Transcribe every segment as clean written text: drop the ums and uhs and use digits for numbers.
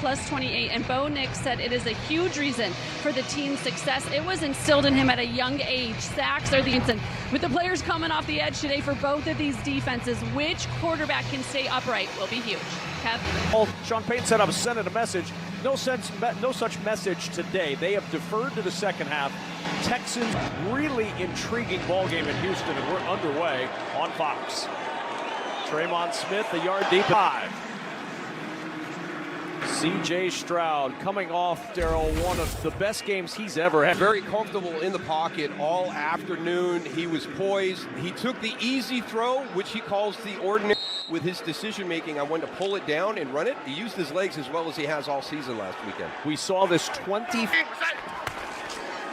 plus 28, and Bo Nix said it is a huge reason for the team's success. It was instilled in him at a young age. Sacks are the instant. With the players coming off the edge today for both of these defenses, which quarterback can stay upright will be huge. Kev? Well, Sean Payton said I was sending a message. No such message today. They have deferred to the second half. Texans, really intriguing ball game in Houston, and we're underway on Fox. Tremont Smith, a yard deep. 5. C.J. Stroud coming off, Darryl, one of the best games he's ever had. Very comfortable in the pocket all afternoon. He was poised. He took the easy throw, which he calls the ordinary, with his decision making on when to pull it down and run it. He used his legs as well as he has all season last weekend. We saw this 20.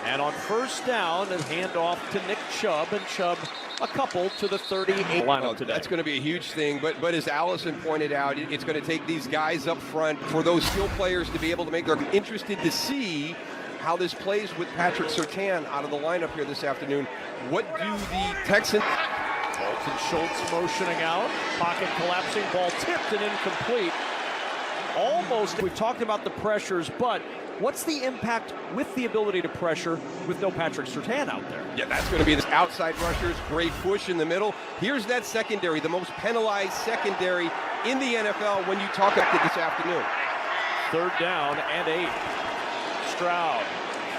And on first down, a handoff to Nick Chubb, and Chubb a couple to the 38 lineup today. That's going to be a huge thing, but as Allison pointed out, it's going to take these guys up front for those skill players to be able to make. They're interested to see how this plays with Patrick Surtain out of the lineup here this afternoon. What do the Texans? Dalton Schultz motioning out, pocket collapsing, ball tipped and incomplete. Almost, we've talked about the pressures, but what's the impact with the ability to pressure with no Patrick Surtain out there? Yeah, that's going to be the outside rushers, great push in the middle. Here's that secondary, the most penalized secondary in the NFL when you talk about it this afternoon. 3rd down and 8. Stroud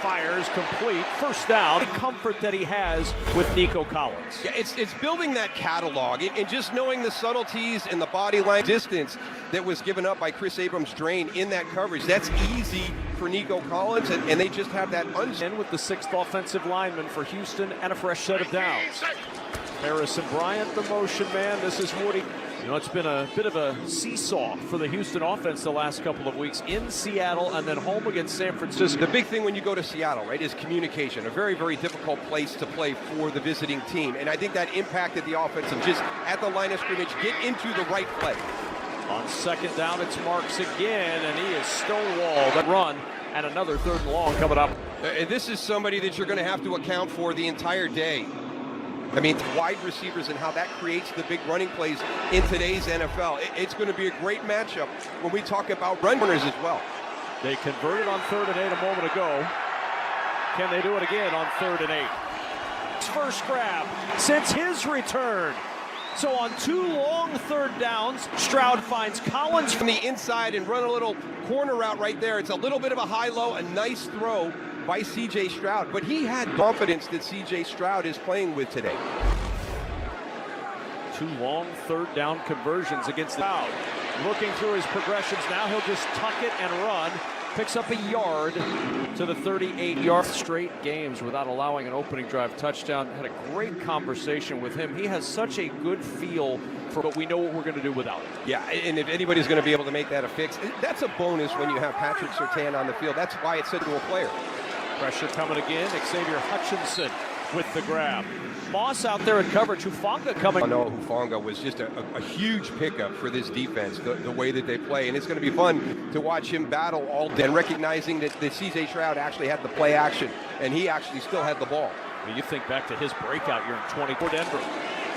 fires complete. First down. The comfort that he has with Nico Collins. Yeah, it's building that catalog and just knowing the subtleties and the body line distance that was given up by Chris Abrams-Drain in that coverage. That's easy for Nico Collins, and they just have that in with the 6th offensive lineman for Houston and a fresh set of downs. Harrison Bryant, the motion man. This is Woody. You know, it's been a bit of a seesaw for the Houston offense the last couple of weeks in Seattle and then home against San Francisco. The big thing when you go to Seattle, right, is communication. A very, very difficult place to play for the visiting team. And I think that impacted the offense of just at the line of scrimmage, get into the right play. On 2nd down, it's Marks again, and he is stonewalled. That run and another 3rd and long coming up. This is somebody that you're going to have to account for the entire day. I mean, wide receivers and how that creates the big running plays in today's NFL. It's going to be a great matchup when we talk about runners as well. They converted on 3rd and 8 a moment ago. Can they do it again on 3rd and 8? First grab since his return. So on 2 long 3rd downs, Stroud finds Collins from the inside and run a little corner route right there. It's a little bit of a high-low, a nice throw by C.J. Stroud, but he had confidence that C.J. Stroud is playing with today. 2 long 3rd down conversions against the Stroud. Looking through his progressions now, he'll just tuck it and run. Picks up a yard to the 38-yard. Straight games without allowing an opening drive touchdown. Had a great conversation with him. He has such a good feel for, but we know what we're going to do without it. Yeah, and if anybody's going to be able to make that a fix, that's a bonus when you have Patrick Surtain on the field. That's why it's such a cool player. Pressure coming again. Xavier Hutchinson with the grab. Moss out there in coverage. Hufanga coming. I know Hufanga was just a huge pickup for this defense, the way that they play. And it's going to be fun to watch him battle all day, and recognizing that the C.J. Stroud actually had the play action, and he actually still had the ball. Well, you think back to his breakout year in 24 Denver.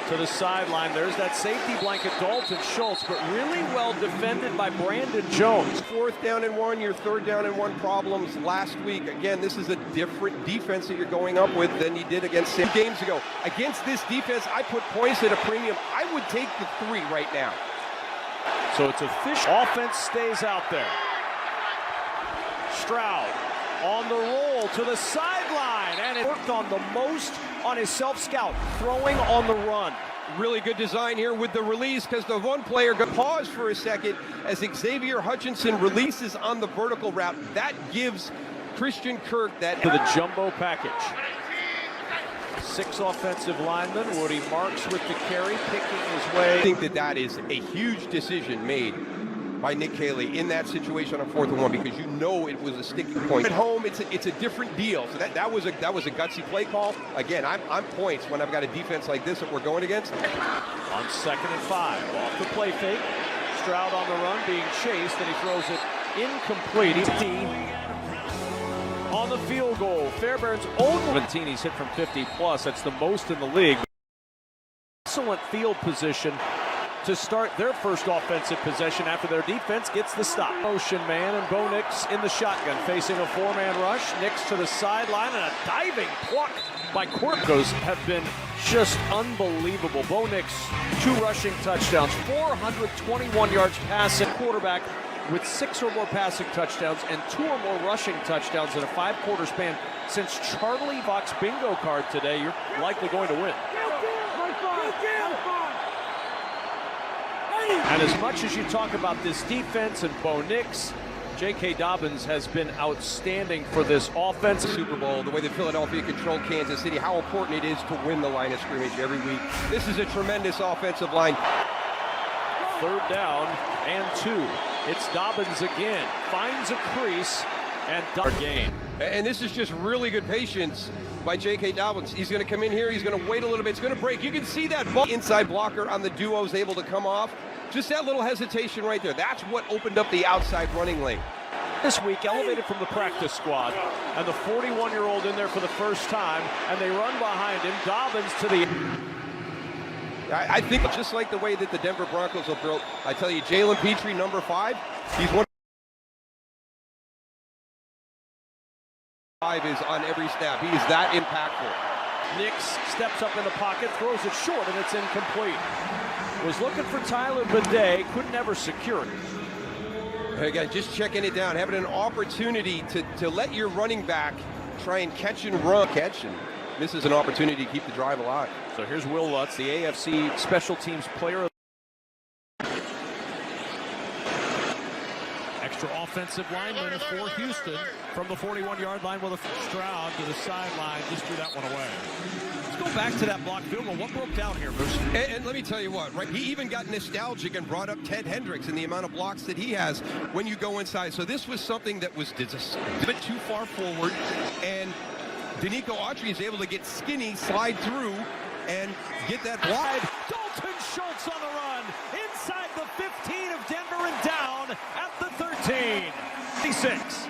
To the sideline, there's that safety blanket, Dalton Schultz, but really well defended by Brandon Jones. 4th down and 1, your 3rd down and 1 problems last week. Again, this is a different defense that you're going up with than you did against 2 games ago. Against this defense, I put points at a premium. I would take the 3 right now. So it's official. Offense stays out there. Stroud on the roll to the sideline, and it worked on the most on his self-scout, throwing on the run. Really good design here with the release, because the one player got paused for a second as Xavier Hutchinson releases on the vertical route. That gives Christian Kirk that to the jumbo package. 6 offensive linemen. Woody Marks with the carry, picking his way. I think that is a huge decision made by Nick Haley in that situation on 4th and 1, because you know it was a sticking point. At home, it's a different deal. So that was a gutsy play call. Again, I'm points when I've got a defense like this that we're going against. On 2nd and 5, off the play fake. Stroud on the run, being chased, and he throws it incomplete. On the field goal, Fairbairn's own 17. He's hit from 50 plus. That's the most in the league. Excellent field position to start their first offensive possession after their defense gets the stop. Motion man, and Bo Nix in the shotgun facing a four-man rush. Nix to the sideline, and a diving pluck by Broncos have been just unbelievable. Bo Nix, 2 rushing touchdowns, 421 yards passing. Quarterback with 6 or more passing touchdowns and 2 or more rushing touchdowns in a 5-quarter span. Since Charlie Bach's bingo card today, you're likely going to win. And as much as you talk about this defense and Bo Nix, J.K. Dobbins has been outstanding for this offense. Super Bowl, the way that Philadelphia controlled Kansas City, how important it is to win the line of scrimmage every week. This is a tremendous offensive line. 3rd down and 2. It's Dobbins again. Finds a crease and gain. And this is just really good patience by J.K. Dobbins. He's going to come in here. He's going to wait a little bit. It's going to break. You can see that ball. Inside blocker on the duo is able to come off. Just that little hesitation right there. That's what opened up the outside running lane. This week, elevated from the practice squad, and the 41-year-old in there for the first time, and they run behind him. Dobbins to the... I think just like the way that the Denver Broncos are built, I tell you, Jalen Petrie, number 5, he's one. 5 is on every snap. He is that impactful. Nix steps up in the pocket, throws it short, and it's incomplete. Was looking for Tyler Bidet, couldn't ever secure it. Again, just checking it down, having an opportunity to let your running back try and catch and run. This is an opportunity to keep the drive alive. So here's Will Lutz, the AFC Special Teams Player of Extra offensive lineman for Houston from the 41-yard line with a Stroud to the sideline. Just threw that one away. Let's go back to that block field goal. What broke down here, Bruce? And let me tell you what, right? He even got nostalgic and brought up Ted Hendricks and the amount of blocks that he has when you go inside. So this was something that was just a bit too far forward, and Danico Autry is able to get skinny, slide through, and get that block. Dalton Schultz on the run inside the 15 of Denver and down at the 13. 36.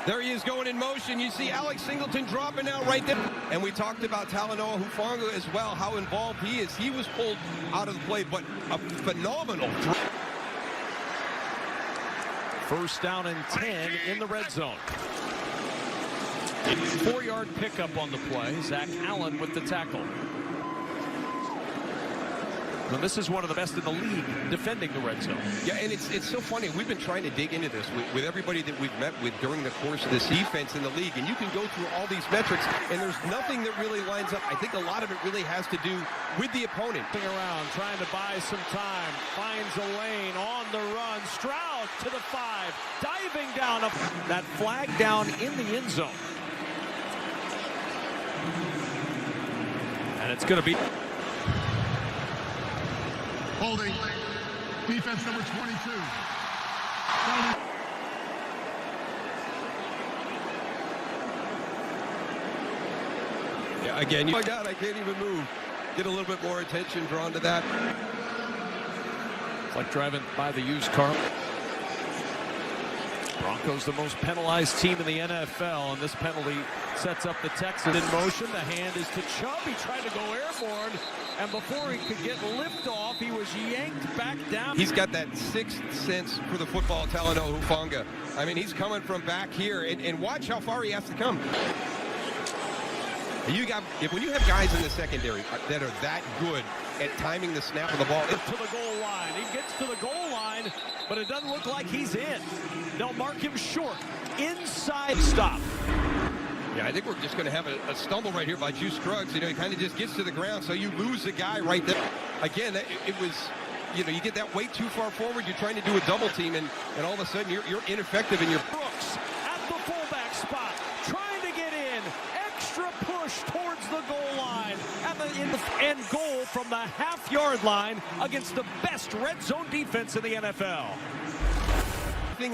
There he is going in motion. You see Alex Singleton dropping out right there. And we talked about Talanoa Hufanga as well, how involved he is. He was pulled out of the play, but a phenomenal throw. 1st down and 10 in the red zone. 4-yard pickup on the play. Zach Allen with the tackle. And this is one of the best in the league defending the red zone. Yeah, and it's so funny. We've been trying to dig into this with everybody that we've met with during the course of this defense in the league. And you can go through all these metrics, and there's nothing that really lines up. I think a lot of it really has to do with the opponent. Around, trying to buy some time. Finds a lane on the run. Stroud to the 5. Diving down. That flag down in the end zone. And it's going to be... Holding. Defense number 22. Yeah, again, oh my God, I can't even move. Get a little bit more attention drawn to that. It's like driving by the used car. Broncos the most penalized team in the NFL, and this penalty sets up the Texans in motion. The hand is to Chubb. He tried to go airborne, and before he could get liftoff, he was yanked back down. He's got that 6th sense for the football, Talanoa Hufanga. I mean, he's coming from back here, and watch how far he has to come. When you have guys in the secondary that are that good at timing the snap of the ball. To the goal line. He gets to the goal line, but it doesn't look like he's in. They'll mark him short. Inside stop. Yeah, I think we're just going to have a stumble right here by Juice Scruggs. You know, he kind of just gets to the ground, so you lose the guy right there. Again, it was, you know, you get that way too far forward. You're trying to do a double team, and all of a sudden you're ineffective in your... Brooks at the fullback spot, trying to get in. Extra push towards the goal line. In the end goal from the half-yard line against the best red zone defense in the NFL.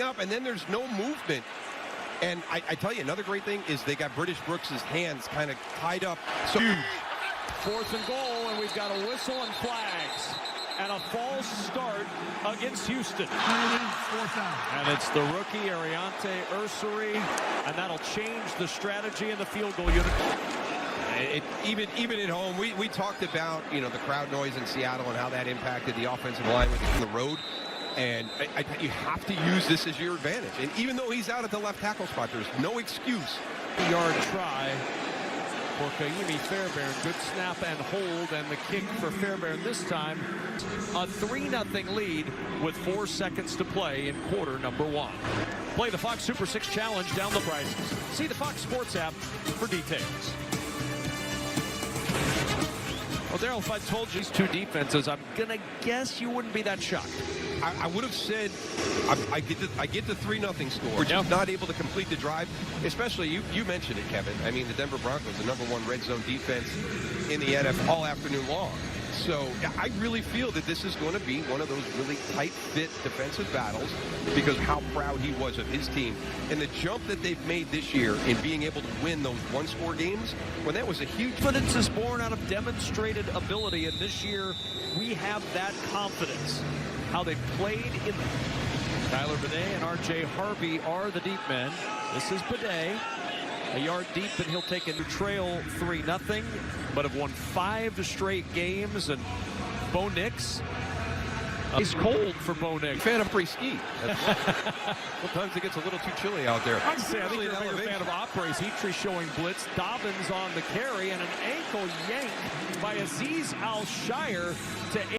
Up, and then there's no movement. And I tell you, another great thing is they got British Brooks's hands kind of tied up. So 4th and goal, and we've got a whistle and flags. And a false start against Houston. And it's the rookie, Ariante Ursary, and that'll change the strategy in the field goal unit. Even at home, we talked about, you know, the crowd noise in Seattle and how that impacted the offensive line on the road. And you have to use this as your advantage. And even though he's out at the left tackle spot, there's no excuse. Yard try for Kaimi Fairbairn. Good snap and hold, and the kick for Fairbairn this time. A 3-0 lead with 4 seconds to play in quarter number 1. Play the Fox Super 6 Challenge down the prices. See the Fox Sports app for details. Well, Daryl, if I told you these two defenses, I'm going to guess you wouldn't be that shocked. I would have said I get the 3-0 score. We're just not able to complete the drive, especially you mentioned it, Kevin. I mean, the Denver Broncos, the #1 red zone defense in the NFL all afternoon long. So I really feel that this is going to be one of those really tight-fit defensive battles because of how proud he was of his team. And the jump that they've made this year in being able to win those one-score games, when that was a huge... Confidence is born out of demonstrated ability, and this year we have that confidence. How they played in... Tyler Bidet and R.J. Harvey are the deep men. This is Bidet. A yard deep, and he'll take a trail 3-0, but have won 5 straight games. And Bo Nix, he's cold for Bo Nix. Fan of free ski. Sometimes it gets a little too chilly out there. I think you're a bigger fan of Opry's. Heatree showing blitz. Dobbins on the carry, and an ankle yank by Azeez Al-Shire to